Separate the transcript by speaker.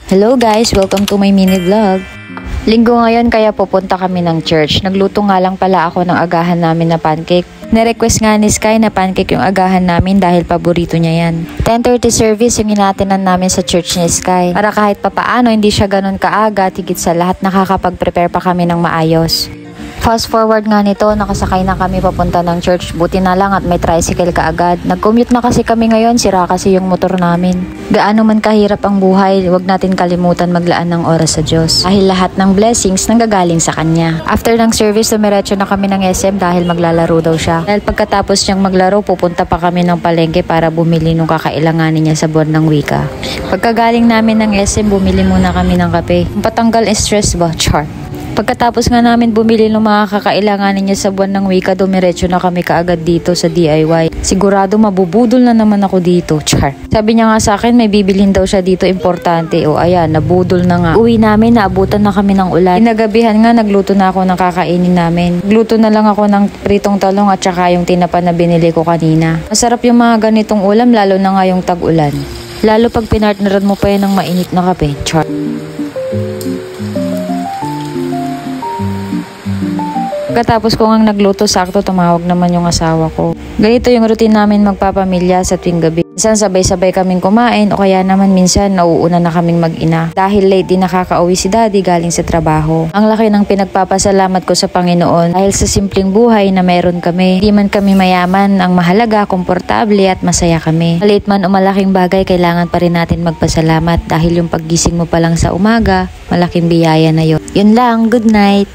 Speaker 1: Hello guys! Welcome to my mini vlog. Linggo ngayon kaya pupunta kami ng church. Nagluto nga lang pala ako ng agahan namin na pancake. Nirequest nga ni Sky na pancake yung agahan namin dahil paborito niya yan. 10:30 service yung inatinan namin sa church ni Sky. Para kahit papaano hindi siya ganun kaaga, tigit sa lahat nakakapag-prepare pa kami ng maayos. Fast forward nga nito, nakasakay na kami papunta ng church. Buti na lang at may tricycle kaagad. Nag-commute na kasi kami ngayon, sira kasi yung motor namin. Gaano man kahirap ang buhay, huwag natin kalimutan maglaan ng oras sa Diyos. Dahil lahat ng blessings nanggagaling sa Kanya. After ng service, dumiretso na kami ng SM dahil maglalaro daw siya. Dahil pagkatapos niyang maglaro, pupunta pa kami ng palengke para bumili nung kakailanganin niya sa buwan ng wika. Pagkagaling namin ng SM, bumili muna kami ng kape. Patanggal stress ba? Char. Pagkatapos nga namin bumili ng mga kakailanganin niya sa buwan ng wika, dumiretso na kami kaagad dito sa DIY. Sigurado mabubudol na naman ako dito, char. Sabi niya nga sa akin may bibilhin daw siya dito importante. O ayan, nabudol na nga. Uwi namin, naabutan na kami ng ulan. Inagabihan nga, nagluto na ako ng kakainin namin. Nagluto na lang ako ng pritong talong at saka yung tinapa na binili ko kanina. Masarap yung mga ganitong ulam, lalo na nga yung tag-ulan. Lalo pag pinartneran mo pa yan ng mainit na kape, char. Pagkatapos ko ngang nagluto, sakto tumawag naman yung asawa ko. Ganito yung routine namin magpapamilya sa tuwing gabi. Minsan sabay-sabay kaming kumain o kaya naman minsan nauuna na kaming mag-ina. Dahil late din nakakauwi si daddy galing sa trabaho. Ang laki ng pinagpapasalamat ko sa Panginoon dahil sa simpleng buhay na meron kami. Hindi man kami mayaman, ang mahalaga, komportable at masaya kami. Late man o malaking bagay, kailangan pa rin natin magpasalamat dahil yung paggising mo pa lang sa umaga, malaking biyaya na yun. Yun lang, good night!